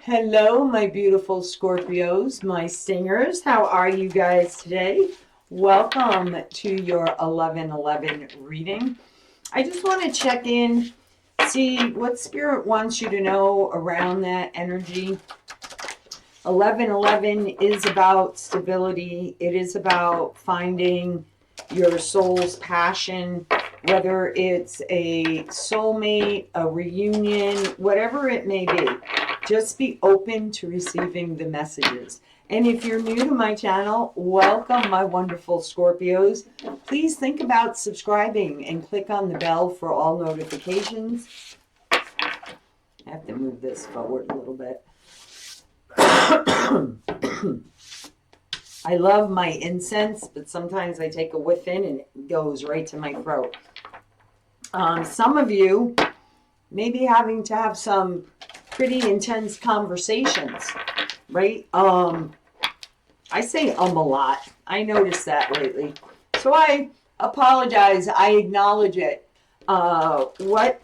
Hello, my beautiful Scorpios, my singers. How are you guys today? Welcome to your 11:11 reading. I just want to check in, see what Spirit wants you to know around that energy. 11:11 is about stability. It is about finding your soul's passion, whether it's a soulmate, a reunion, whatever it may be. Just be open to receiving the messages. And if you're new to my channel, welcome, my wonderful Scorpios. Please think about subscribing and click on the bell for all notifications. I have to move this forward a little bit. I love my incense, but sometimes I take a whiff in and it goes right to my throat. Some of you may be having to have some pretty intense conversations, right? I say a lot. I noticed that lately. So I apologize. I acknowledge it. What?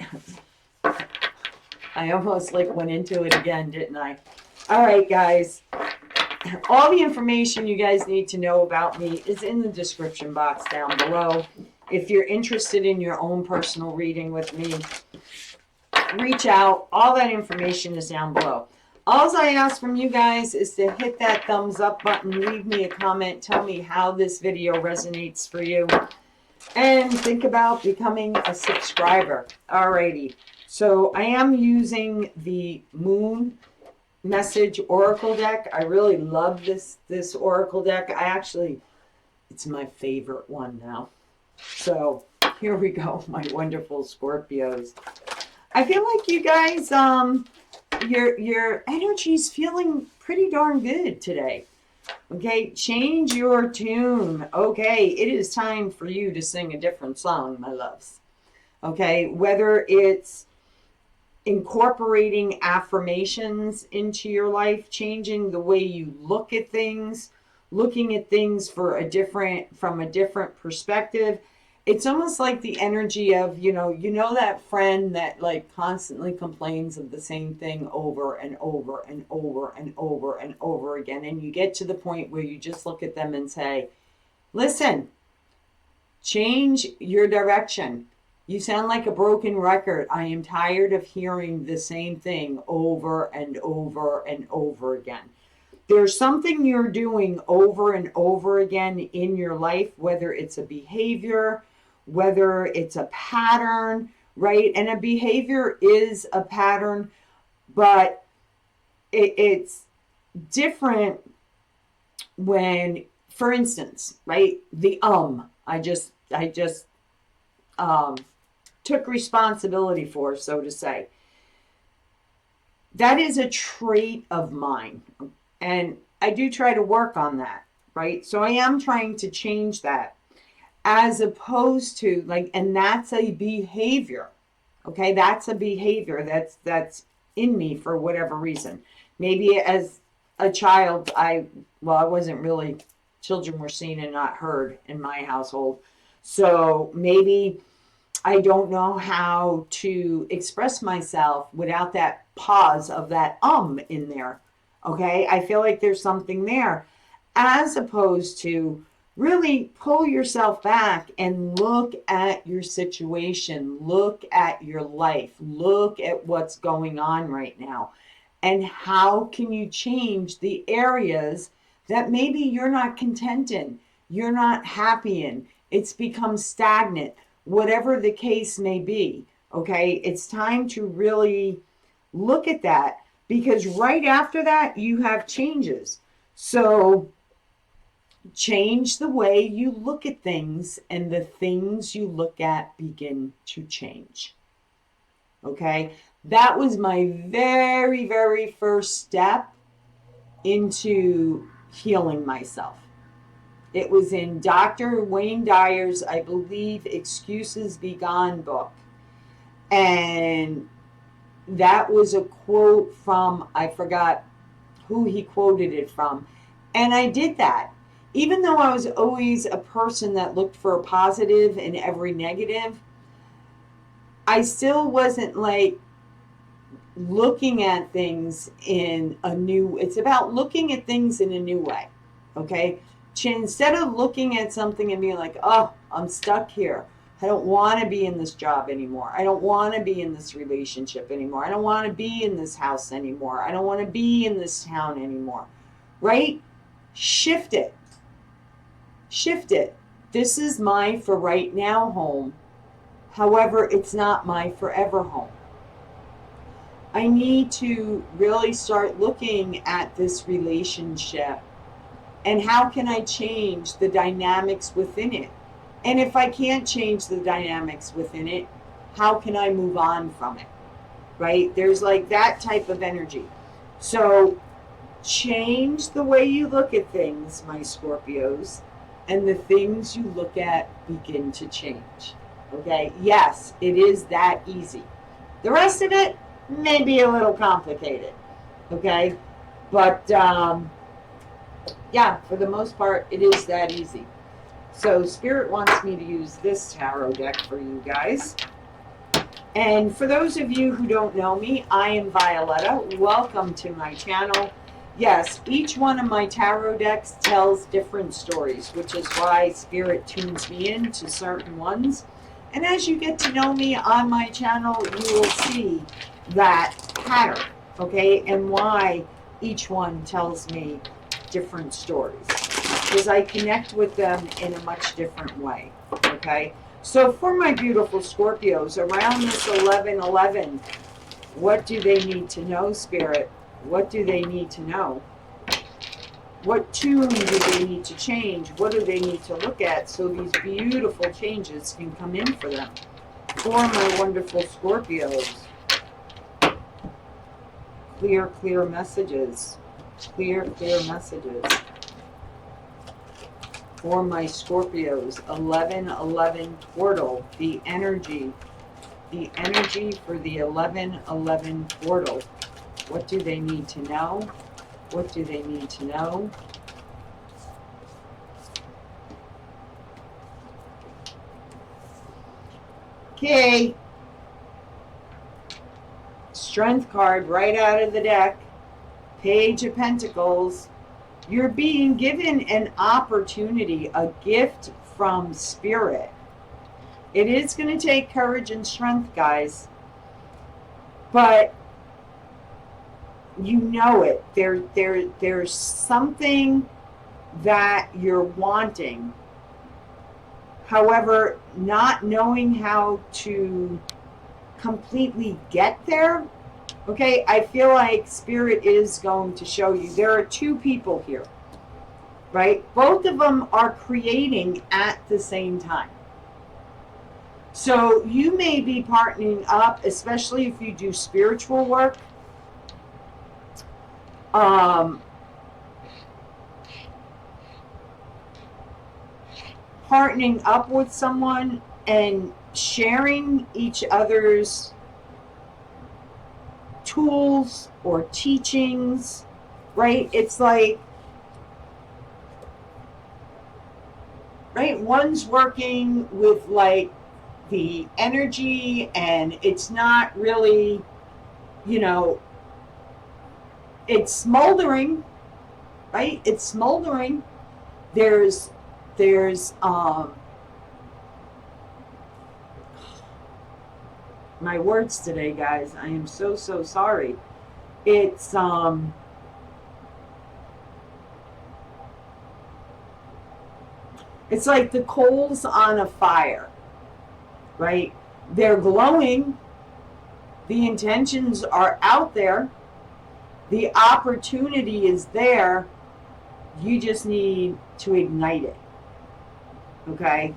I almost went into it again, didn't I? All right, guys. All the information you guys need to know about me is in the description box down below. If you're interested in your own personal reading with me, reach out. All that information is down below. All I ask from you guys is to hit that thumbs up button, leave me a comment, tell me how this video resonates for you, and think about becoming a subscriber. Alrighty, so I am using the Moon Message Oracle deck. I really love this Oracle deck. It's my favorite one now. So here we go, my wonderful Scorpios. I feel like you guys, your energy's feeling pretty darn good today. Okay, change your tune. Okay, it is time for you to sing a different song, my loves. Okay, whether it's incorporating affirmations into your life, changing the way you look at things, looking at things from a different perspective. It's almost like the energy of, you know that friend that constantly complains of the same thing over and over and over and over and over again. And you get to the point where you just look at them and say, listen, change your direction. You sound like a broken record. I am tired of hearing the same thing over and over and over again. There's something you're doing over and over again in your life, whether it's a behavior, whether it's a pattern, right? And a behavior is a pattern, but it's different when, for instance, right? I just took responsibility for, so to say. That is a trait of mine. And I do try to work on that, right? So I am trying to change that, as opposed to and that's a behavior. Okay, that's a behavior that's in me for whatever reason. Maybe as a child, I wasn't really, children were seen and not heard in my household. So maybe I don't know how to express myself without that pause of that in there. Okay, I feel like there's something there, as opposed to really pull yourself back and look at your situation, look at your life, look at what's going on right now, and how can you change the areas that maybe you're not content in, you're not happy in, it's become stagnant, whatever the case may be. Okay, it's time to really look at that, because right after that you have changes. So change the way you look at things, and the things you look at begin to change. Okay, that was my very, very first step into healing myself. It was in Dr. Wayne Dyer's, I believe, Excuses Be Gone book. And that was a quote from, I forgot who he quoted it from. And I did that. Even though I was always a person that looked for a positive in every negative, I still wasn't looking at things in a new, it's about looking at things in a new way. Okay. Instead of looking at something and being like, oh, I'm stuck here. I don't want to be in this job anymore. I don't want to be in this relationship anymore. I don't want to be in this house anymore. I don't want to be in this town anymore. Right? Shift it. Shift it. This is my for right now home. However, it's not my forever home. I need to really start looking at this relationship and how can I change the dynamics within it? And if I can't change the dynamics within it, how can I move on from it? Right? There's like that type of energy. So change the way you look at things, my Scorpios, and the things you look at begin to change. Okay? Yes, it is that easy. The rest of it may be a little complicated. Okay? But yeah, for the most part, it is that easy. So Spirit wants me to use this tarot deck for you guys. And for those of you who don't know me, I am Violetta. Welcome to my channel. Yes, each one of my tarot decks tells different stories, which is why Spirit tunes me in to certain ones. And as you get to know me on my channel, you will see that pattern, okay, and why each one tells me different stories, because I connect with them in a much different way. Okay, so for my beautiful Scorpios around this 11/11, what do they need to know, Spirit? What do they need to know? What tune do they need to change? What do they need to look at so these beautiful changes can come in for them? For my wonderful Scorpios, clear messages. Clear messages for my Scorpios. 11/11 portal, the energy for the 11/11 portal. What do they need to know? What do they need to know? Okay, Strength card right out of the deck. Page of Pentacles. You're being given an opportunity, a gift from Spirit. It is going to take courage and strength, guys. But you know it. There's something that you're wanting. However, not knowing how to completely get there. Okay, I feel like Spirit is going to show you. There are two people here, right? Both of them are creating at the same time. So you may be partnering up, especially if you do spiritual work. Partnering up with someone and sharing each other's tools or teachings, right? It's like, right, one's working with like the energy and it's not really, you know, it's smoldering, right? It's smoldering. There's my words today, guys. I am so sorry. It's it's like the coals on a fire, right? They're glowing. The intentions are out there. The opportunity is there. You just need to ignite it. Okay?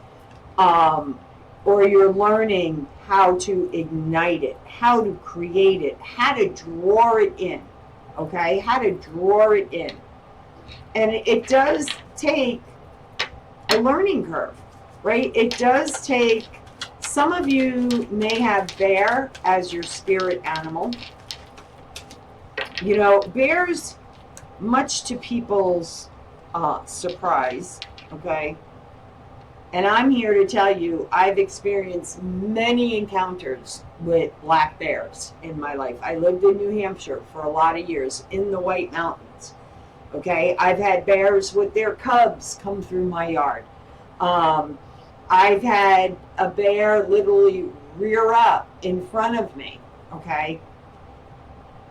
Or you're learning how to ignite it, how to create it, how to draw it in. Okay? How to draw it in. And it does take a learning curve, right? It does take, some of you may have bear as your spirit animal. You know, bears, much to people's surprise, okay, And I'm here to tell you, I've experienced many encounters with black bears in my life. I lived in New Hampshire for a lot of years in the White Mountains. Okay, I've had bears with their cubs come through my yard. I've had a bear literally rear up in front of me. Okay,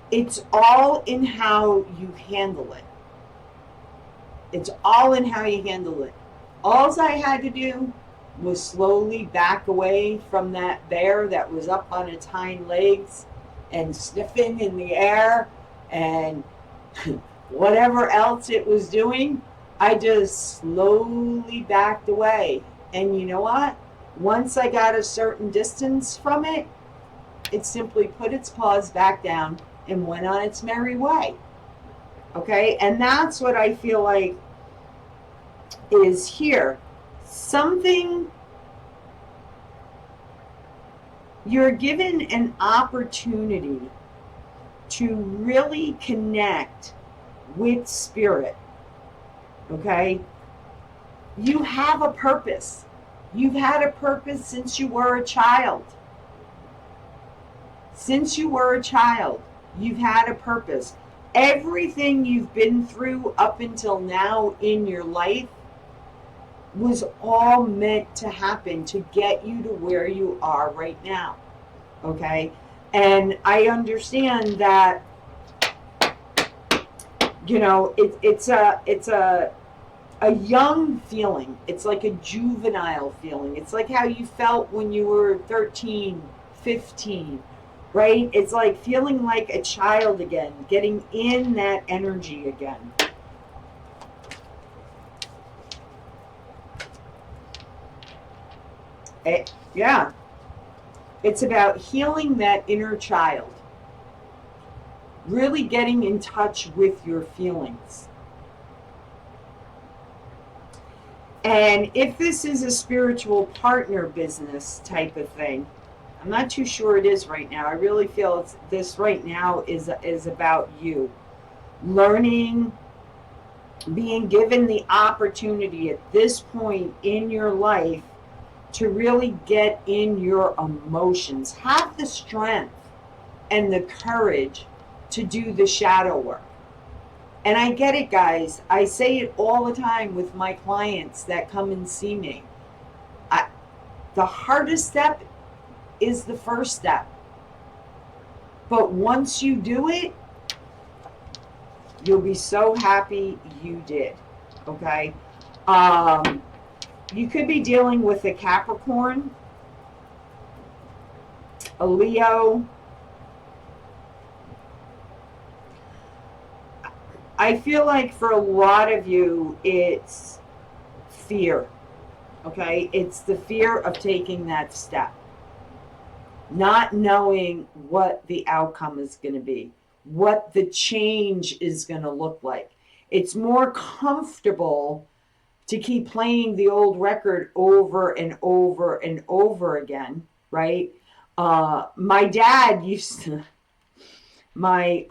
it's all in how you handle it. It's all in how you handle it. All I had to do was slowly back away from that bear that was up on its hind legs and sniffing in the air and whatever else it was doing. I just slowly backed away. And you know what? Once I got a certain distance from it, it simply put its paws back down and went on its merry way. Okay? And that's what I feel like is here. Something, you're given an opportunity to really connect with spirit. Okay? You have a purpose. You've had a purpose since you were a child. Since you were a child, you've had a purpose. Everything you've been through up until now in your life was all meant to happen to get you to where you are right now. Okay? And I understand that, you know, it's a young feeling. It's like a juvenile feeling. It's like how you felt when you were 13, 15, right? It's like feeling like a child again, getting in that energy again. Yeah. It's about healing that inner child. Really getting in touch with your feelings. And if this is a spiritual partner business type of thing, I'm not too sure it is right now. I really feel this right now is about you. Learning, being given the opportunity at this point in your life to really get in your emotions. Have the strength and the courage to do the shadow work. And I get it, guys. I say it all the time with my clients that come and see me. The hardest step is the first step. But once you do it, you'll be so happy you did. Okay? You could be dealing with a Capricorn, a Leo. I feel like for a lot of you, it's fear. Okay? It's the fear of taking that step. Not knowing what the outcome is going to be, what the change is going to look like. It's more comfortable to keep playing the old record over and over and over again, right? My dad used to, my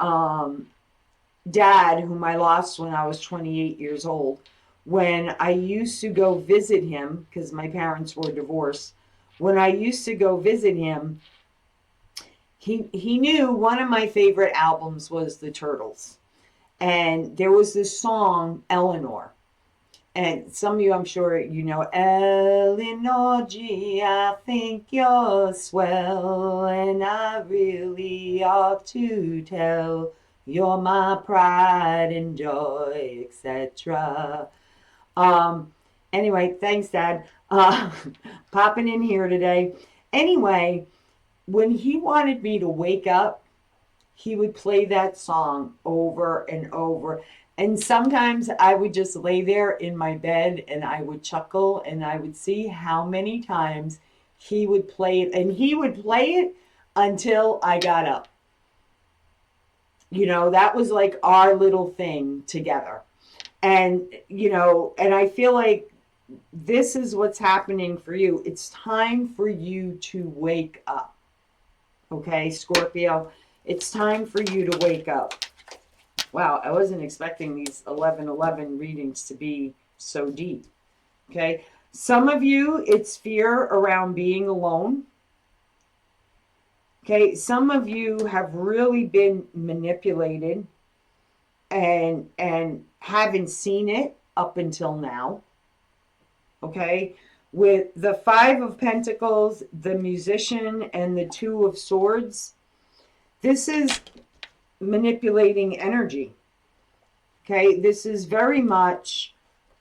dad, whom I lost when I was 28 years old, when I used to go visit him, because my parents were divorced, when I used to go visit him, he knew one of my favorite albums was the Turtles. And there was this song, Eleanor. And some of you, I'm sure, you know, Eleanor G, I think you're swell, and I really ought to tell, you're my pride and joy, etc. Anyway, thanks, Dad. Popping in here today. Anyway, when he wanted me to wake up, he would play that song over and over. And sometimes I would just lay there in my bed and I would chuckle and I would see how many times he would play it. And he would play it until I got up. You know, that was like our little thing together. And, you know, and I feel like this is what's happening for you. It's time for you to wake up. Okay, Scorpio, it's time for you to wake up. Wow, I wasn't expecting these 11:11 readings to be so deep. Okay, Some of you, it's fear around being alone. Okay, some of you have really been manipulated and haven't seen it up until now. Okay, with the Five of Pentacles, the Musician, and the Two of Swords, this is manipulating energy. Okay, this is very much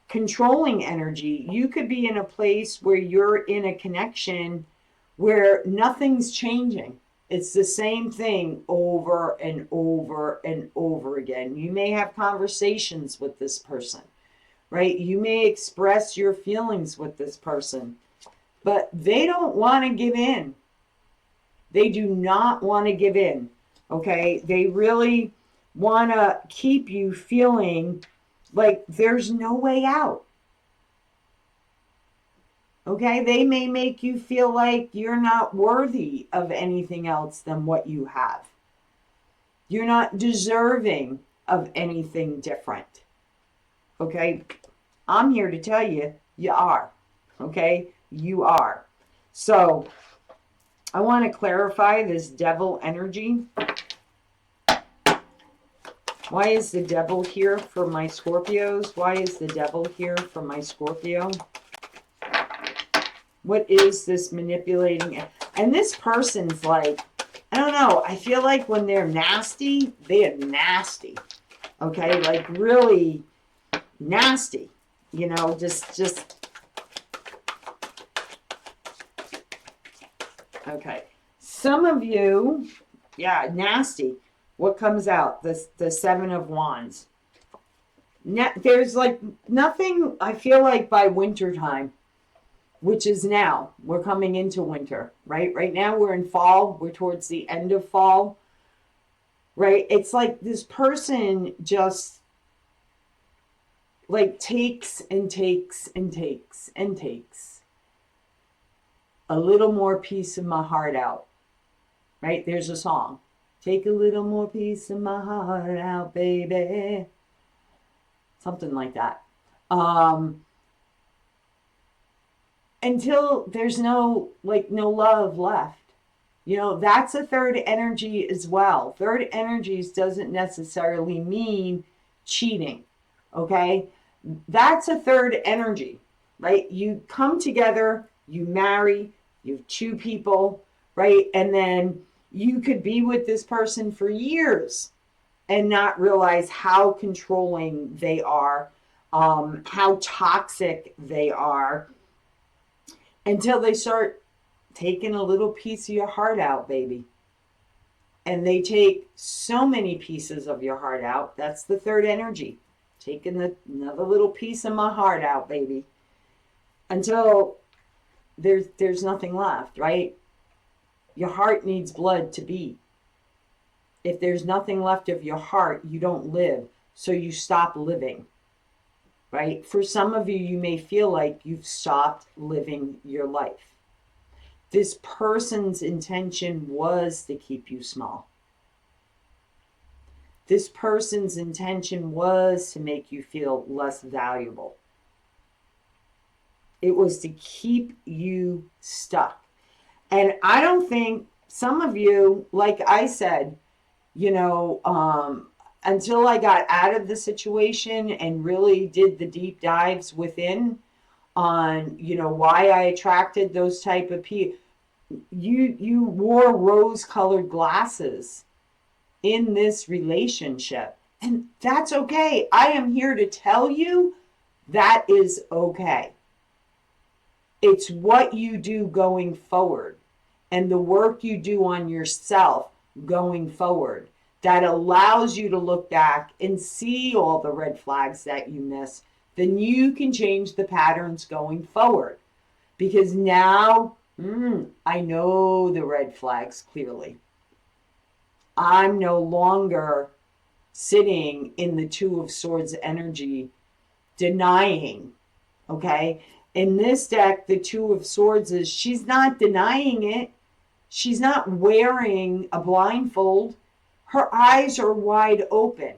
controlling energy. You could be in a place where you're in a connection where nothing's changing. It's the same thing over and over and over again. You may have conversations with this person, right? You may express your feelings with this person, but they don't want to give in. They do not want to give in, okay? They really want to keep you feeling like there's no way out. Okay, they may make you feel like you're not worthy of anything else than what you have. You're not deserving of anything different. Okay, I'm here to tell you, you are. Okay, you are. So, I want to clarify this devil energy. Why is the devil here for my Scorpios? Why is the devil here for my Scorpio? What is this manipulating? And this person's like, I don't know. I feel like when they're nasty, they're nasty. Okay, like really nasty. You know, just. Okay. Some of you, yeah, nasty. What comes out? The Seven of Wands. There's like nothing, I feel like by winter time, which is now. We're coming into winter, right? Right now we're in fall. We're towards the end of fall, right? It's like this person just like takes and takes and takes and takes a little more piece of my heart out, right? There's a song. Take a little more piece of my heart out, baby. Something like that. Until there's no love left. You know, that's a third energy as well. Third energies doesn't necessarily mean cheating. Okay? That's a third energy, right? You come together, you marry, you have two people, right? And then you could be with this person for years and not realize how controlling they are, how toxic they are, until they start taking a little piece of your heart out, baby. And they take so many pieces of your heart out. That's the third energy. Taking another little piece of my heart out, baby. Until there's nothing left, right? Your heart needs blood to beat. If there's nothing left of your heart, you don't live. So you stop living, right? For some of you, you may feel like you've stopped living your life. This person's intention was to keep you small. This person's intention was to make you feel less valuable. It was to keep you stuck. And I don't think some of you, like I said, you know, until I got out of the situation and really did the deep dives within on, you know, why I attracted those type of people. You wore rose-colored glasses in this relationship, and that's okay. I am here to tell you that is okay. It's what you do going forward and the work you do on yourself going forward that allows you to look back and see all the red flags that you miss. Then you can change the patterns going forward. Because now, I know the red flags clearly. I'm no longer sitting in the Two of Swords energy denying, okay? In this deck, the Two of Swords is, she's not denying it. She's not wearing a blindfold. Her eyes are wide open.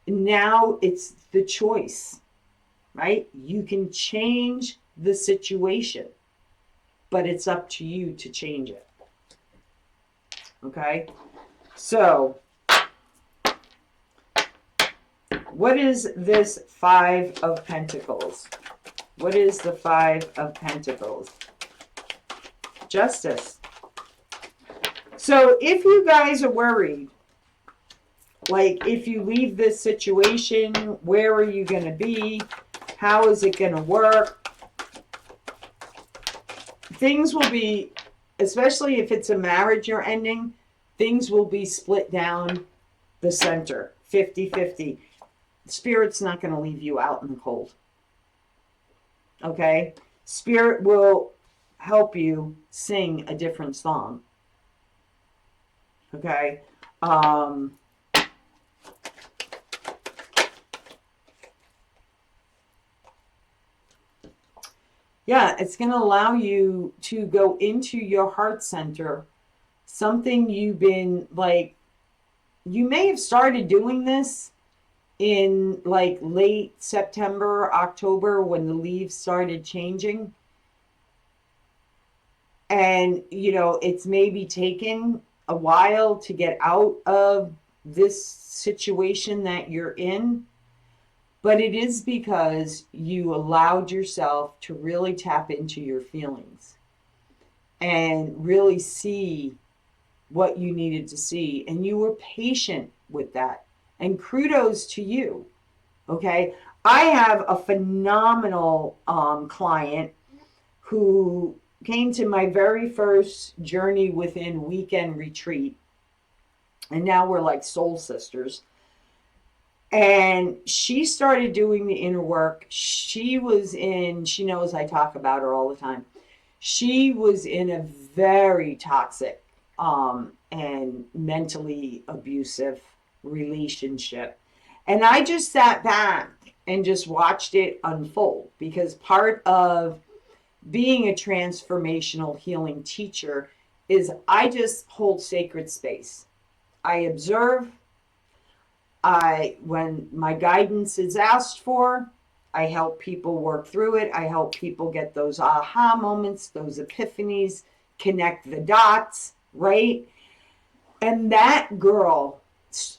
Now it's the choice, right? You can change the situation, but it's up to you to change it. Okay? So, what is this Five of Pentacles? What is the Five of Pentacles? Justice. So if you guys are worried, like if you leave this situation, where are you going to be? How is it going to work? Things will be, especially if it's a marriage you're ending, things will be split down the center, 50-50. Spirit's not going to leave you out in the cold. Okay? Spirit will help you sing a different song. Okay? Yeah, it's going to allow you to go into your heart center. Something you've been like, you may have started doing this in like late September, October, when the leaves started changing. And, you know, it's maybe taken a while to get out of this situation that you're in. But it is because you allowed yourself to really tap into your feelings and really see what you needed to see. And you were patient with that. And kudos to you. Okay? I have a phenomenal client who came to my very first Journey Within weekend retreat. And now we're like soul sisters. And she started doing the inner work. She knows I talk about her all the time. She was in a very toxic and mentally abusive relationship. And I just sat back and just watched it unfold, because part of being a transformational healing teacher is I just hold sacred space. I observe. When my guidance is asked for, I help people work through it. I help people get those aha moments, those epiphanies, connect the dots, right? And that girl,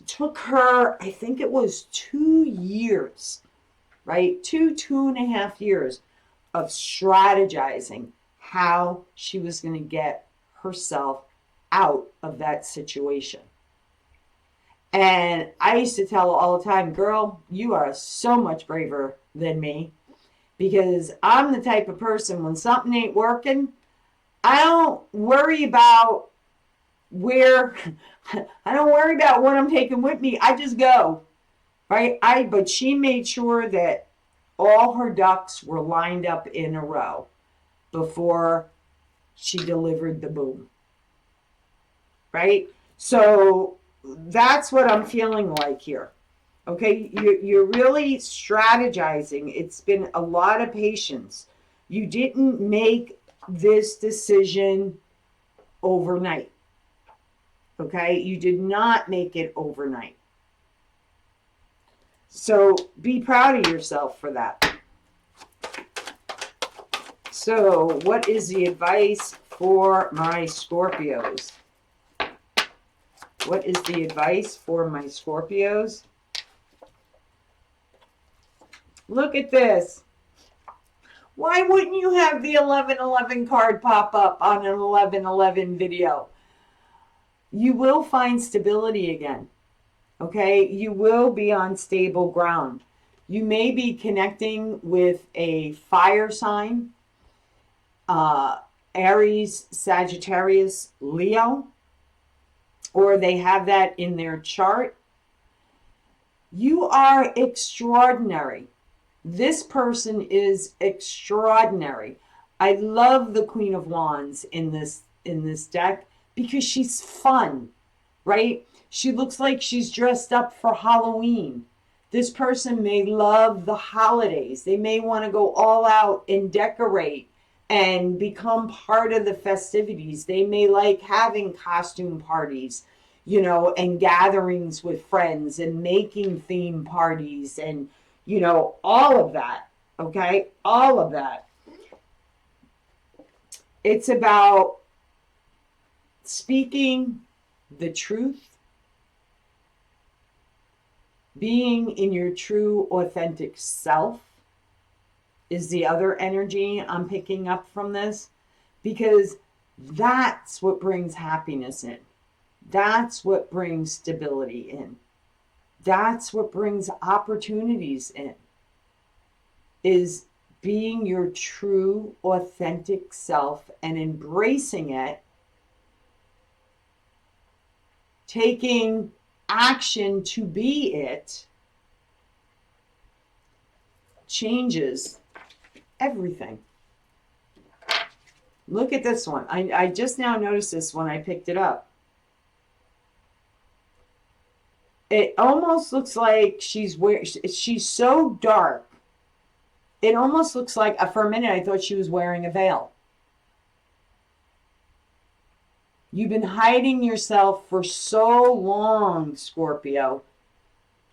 took her, I think it was 2 years, right? 2.5 years of strategizing how she was going to get herself out of that situation. And I used to tell her all the time, girl, you are so much braver than me, because I'm the type of person, when something ain't working, I don't worry about I don't worry about what I'm taking with me. I just go, right? But she made sure that all her ducks were lined up in a row before she delivered the boom, right? So that's what I'm feeling like here. Okay, you're really strategizing. It's been a lot of patience. You didn't make this decision overnight. Okay, you did not make it overnight. So be proud of yourself for that. So what is the advice for my Scorpios? What is the advice for my Scorpios? Look at this. Why wouldn't you have the 1111 card pop up on an 1111 video? You will find stability again. Okay? You will be on stable ground. You may be connecting with a fire sign, Aries, Sagittarius, Leo, or they have that in their chart. You are extraordinary. This person is extraordinary. I love the Queen of Wands in this deck because she's fun, right? She looks like she's dressed up for Halloween. This person may love the holidays. They may want to go all out and decorate and become part of the festivities. They may like having costume parties, you know, and gatherings with friends and making theme parties and, you know, all of that. Okay? All of that. It's about speaking the truth, being in your true, authentic self is the other energy I'm picking up from this, because that's what brings happiness in. That's what brings stability in. That's what brings opportunities in, is being your true, authentic self and embracing it, taking action to be it, changes everything. Look at this one. I just now noticed this when I picked it up. It almost looks like she's so dark. It almost looks like, for a minute, I thought she was wearing a veil. You've been hiding yourself for so long, Scorpio.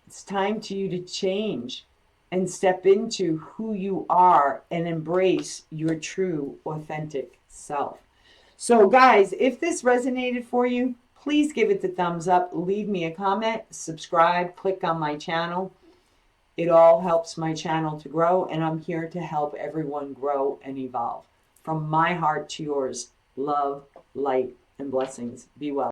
It's time for you to change and step into who you are and embrace your true, authentic self. So, guys, if this resonated for you, please give it the thumbs up, leave me a comment, subscribe, click on my channel. It all helps my channel to grow, and I'm here to help everyone grow and evolve. From my heart to yours, love, light, and blessings. Be well.